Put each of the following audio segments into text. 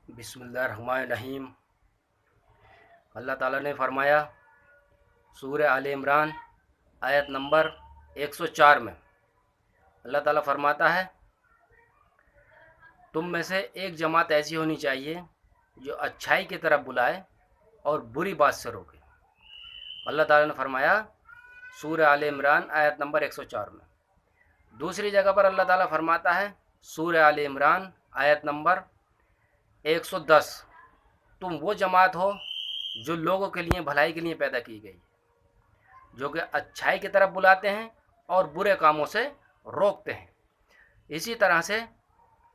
बिस्मिल्लाहिर्रहमानिर्रहीम। अल्लाह ताला ने फरमाया सूरह आले इमरान आयत नंबर 104 में अल्लाह ताला फरमाता है, तुम में से एक जमात ऐसी होनी चाहिए जो अच्छाई की तरफ बुलाए और बुरी बात से रोके। अल्लाह ताला ने फरमाया सूरह आले इमरान आयत नंबर 104 में। दूसरी जगह पर अल्लाह ताला फरमाता है सूरह आले इमरान आयत नंबर 110, तुम वो जमात हो जो लोगों के लिए भलाई के लिए पैदा की गई, जो कि अच्छाई की तरफ बुलाते हैं और बुरे कामों से रोकते हैं। इसी तरह से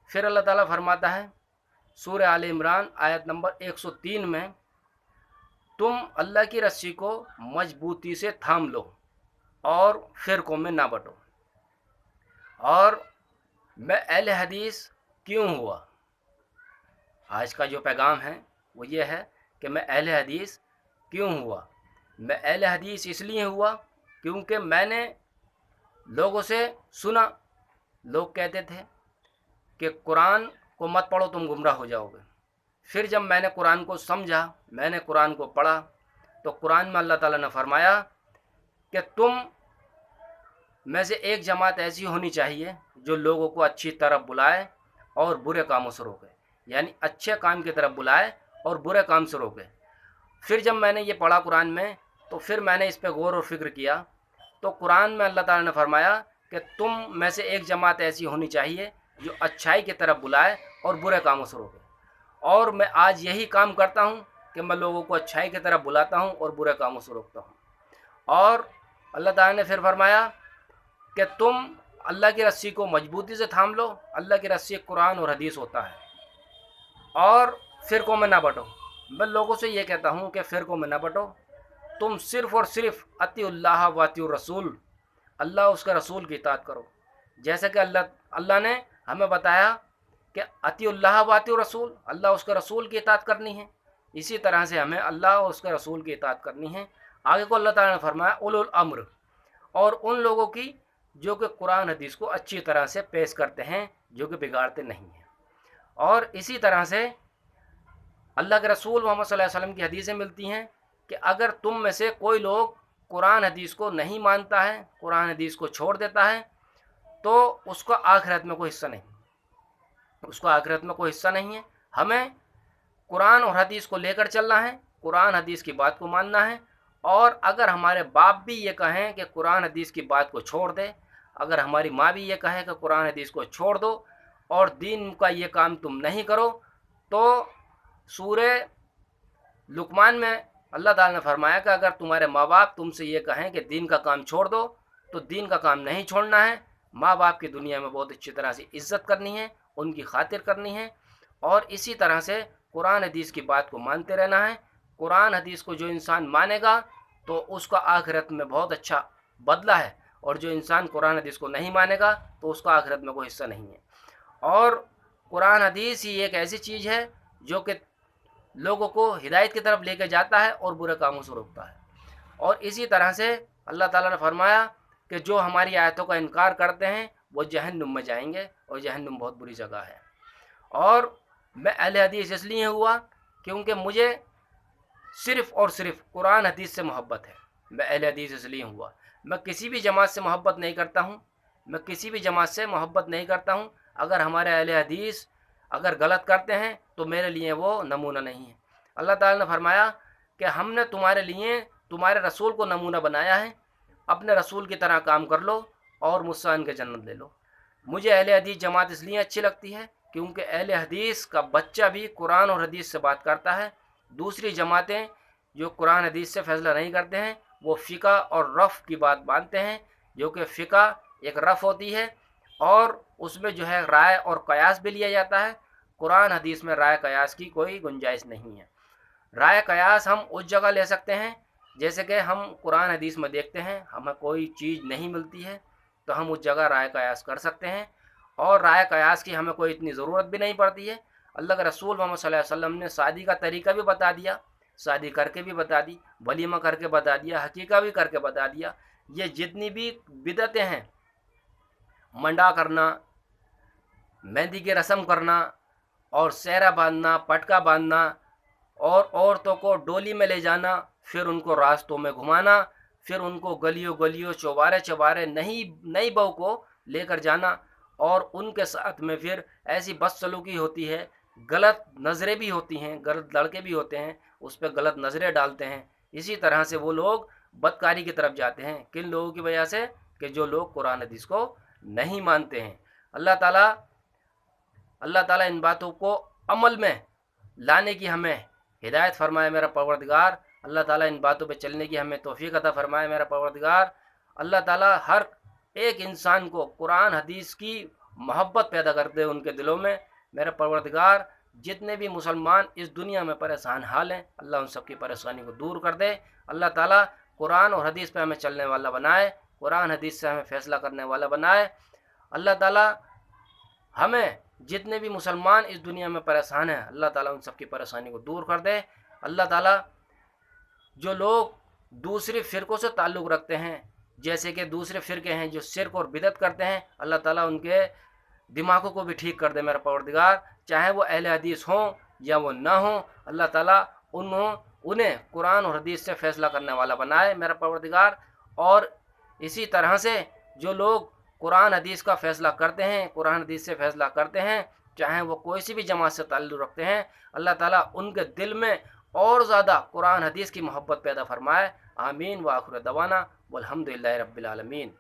फिर अल्लाह ताला फरमाता है सूरह आले इमरान आयत नंबर 103 में, तुम अल्लाह की रस्सी को मजबूती से थाम लो और फ़िरक़ों में ना बंटो। और मैं अहले हदीस क्यों हुआ, आज का जो पैगाम है वो ये है कि मैं अहले हदीस क्यों हुआ। मैं अहले हदीस इसलिए हुआ क्योंकि मैंने लोगों से सुना, लोग कहते थे कि कुरान को मत पढ़ो तुम गुमराह हो जाओगे। फिर जब मैंने कुरान को समझा, मैंने कुरान को पढ़ा, तो कुरान में अल्लाह ताला ने फरमाया कि तुम में से एक जमात ऐसी होनी चाहिए जो लोगों को अच्छी तरफ बुलाए और बुरे कामों से रोके, यानी अच्छे काम की तरफ बुलाए और बुरे काम से रोके। फिर जब मैंने ये पढ़ा कुरान में, तो फिर मैंने इस पर गौर और फिक्र किया, तो कुरान में अल्लाह ताला ने फरमाया कि तुम में से एक जमात ऐसी होनी चाहिए जो अच्छाई की तरफ बुलाए और बुरे कामों से रोके। और मैं आज यही काम करता हूँ कि मैं लोगों को अच्छाई की तरफ बुलाता हूँ और बुरे कामों से रोकता हूँ। और अल्लाह ताला ने फिर फरमाया कि तुम अल्लाह की रस्सी को मजबूती से थाम लो। अल्लाह की रस्सी कुरान और हदीस होता है। और फ़िरक़ों में ना बंटो। मैं लोगों से ये कहता हूँ कि फ़िरक़ों में ना बंटो, तुम सिर्फ़ और सिर्फ अतिउल्लाह व अतिउर रसूल, अल्लाह उसके रसूल की इताअत करो। जैसे कि अल्लाह ने हमें बताया कि अतिउल्लाह व अतिउर रसूल, अल्लाह उसके रसूल की इताअत करनी है, इसी तरह से हमें अल्लाह और उसके रसूल की इताअत करनी है। आगे को अल्लाह ताला ने फरमाया उलुल अम्र, और उन लोगों की जो कि कुरान हदीस को अच्छी तरह से पेश करते हैं, जो कि बिगाड़ते नहीं हैं। और इसी तरह से अल्लाह के रसूल मोहम्मद सल्लल्लाहु अलैहि वसल्लम की हदीसें मिलती हैं कि अगर तुम में से कोई लोग कुरान हदीस को नहीं मानता है, कुरान हदीस को छोड़ देता है, तो उसका आखिरत में कोई हिस्सा नहीं, उसका आखिरत में कोई हिस्सा नहीं है। हमें कुरान और हदीस को लेकर चलना है, कुरान हदीस की बात को मानना है। और अगर हमारे बाप भी ये कहें कि कुरान हदीस की बात को छोड़ दे, अगर हमारी माँ भी ये कहे कि कुरान हदीस को छोड़ दो और दीन का ये काम तुम नहीं करो, तो सूरह लुकमान में अल्लाह ताला ने फरमाया कि अगर तुम्हारे माँ बाप तुमसे ये कहें कि दीन का काम छोड़ दो, तो दीन का काम नहीं छोड़ना है। माँ बाप की दुनिया में बहुत अच्छी तरह से इज़्ज़त करनी है, उनकी खातिर करनी है। और इसी तरह से कुरान हदीस की बात को मानते रहना है। कुरान हदीस को जो इंसान मानेगा तो उसका आखिरत में बहुत अच्छा बदला है, और जो इंसान कुरान हदीस को नहीं मानेगा तो उसका आखिरत में कोई हिस्सा नहीं है। और कुरान हदीस ही एक ऐसी चीज़ है जो कि लोगों को हिदायत की तरफ लेकर जाता है और बुरे कामों से रोकता है। और इसी तरह से अल्लाह ताला ने फरमाया कि जो हमारी आयतों का इनकार करते हैं वो जहन्नुम में जाएंगे, और जहन्नुम बहुत बुरी जगह है। और मैं अहले हदीस इसलिए हुआ क्योंकि मुझे सिर्फ़ और सिर्फ कुरान हदीस से मोहब्बत है। मैं अहले हदीस इसलिए हुआ, मैं किसी भी जमात से मोहब्बत नहीं करता हूँ, मैं किसी भी जमात से मोहब्बत नहीं करता हूँ। अगर हमारे अहले हदीस अगर गलत करते हैं तो मेरे लिए वो नमूना नहीं है। अल्लाह ताला ने फरमाया कि हमने तुम्हारे लिए तुम्हारे रसूल को नमूना बनाया है, अपने रसूल की तरह काम कर लो और मुझसे आन के जन्नत ले लो। मुझे अहले हदीस जमात इसलिए अच्छी लगती है क्योंकि अहले हदीस का बच्चा भी कुरान और हदीस से बात करता है। दूसरी जमातें जो कुरान हदीस से फ़ैसला नहीं करते हैं, वो फ़िक़ा और रफ़ की बात मानते हैं, जो कि फ़िक़ा एक रफ़ होती है और उसमें जो है राय और कयास भी लिया जाता है। कुरान हदीस में राय कयास की कोई गुंजाइश नहीं है। राय कयास हम उस जगह ले सकते हैं जैसे कि हम कुरान हदीस में देखते हैं हमें कोई चीज़ नहीं मिलती है तो हम उस जगह राय कयास कर सकते हैं, और राय कयास की हमें कोई इतनी ज़रूरत भी नहीं पड़ती है। अल्लाह के रसूल मोहम्मद सल्लल्लाहु अलैहि वसल्लम ने शादी का तरीका भी बता दिया, शादी करके भी बता दी, वलीमा करके बता दिया, हकीका भी करके बता दिया। ये जितनी भी बिदतें हैं, मंडा करना, मेहंदी की रस्म करना, और सेहरा बांधना, पटका बांधना और औरतों को डोली में ले जाना, फिर उनको रास्तों में घुमाना, फिर उनको गलियों गलियों चौबारे चौबारे नई बहू को लेकर जाना, और उनके साथ में फिर ऐसी बदसलूकी होती है, गलत नज़रें भी होती हैं, गलत लड़के भी होते हैं, उस पर गलत नज़रें डालते हैं। इसी तरह से वो लोग बदकारी की तरफ जाते हैं। किन लोगों की वजह से? कि जो लोग कुरान हदीस को नहीं मानते हैं। अल्लाह ताला इन बातों को अमल में लाने की हमें हिदायत फरमाए मेरा परवरदिगार। अल्लाह ताला इन बातों पे चलने की हमें तौफीक अता फरमाए मेरा परवरदिगार। अल्लाह ताला हर एक इंसान को कुरान हदीस की मोहब्बत पैदा कर दे उनके दिलों में मेरा परवरदिगार। जितने भी मुसलमान इस दुनिया में परेशान हाल हैं, अल्लाह उन सब की परेशानी को दूर कर दे। अल्लाह ताला कुरान और हदीस पे हमें चलने वाला बनाए, कुरान हदीस से हमें फ़ैसला करने वाला बनाए। अल्लाह ताला हमें जितने भी मुसलमान इस दुनिया में परेशान हैं, अल्लाह ताला उन सब की परेशानी को दूर कर दे। अल्लाह ताला जो लोग दूसरे फ़िरक़ों से ताल्लुक़ रखते हैं, जैसे कि दूसरे फ़िरक़े हैं जो शिर्क और बिदअत करते हैं, अल्लाह ताला उनके दिमागों को भी ठीक कर दे मेरा परवरदिगार। चाहे वो अहले हदीस हों या वो ना हों, अल्लाह ताला उन्हें कुरान और हदीस से फ़ैसला करने वाला बनाए मेरा परवरदिगार। और इसी तरह से जो लोग कुरान हदीस का फ़ैसला करते हैं, कुरान हदीस से फ़ैसला करते हैं, चाहे वो कोई सी भी जमात से ताल्लुक़ रखते हैं, अल्लाह ताला उनके दिल में और ज़्यादा कुरान हदीस की मोहब्बत पैदा फरमाए। आमीन व आखिर दवाना वल्हम्दुलिल्लाहि रब्बिल आलमीन।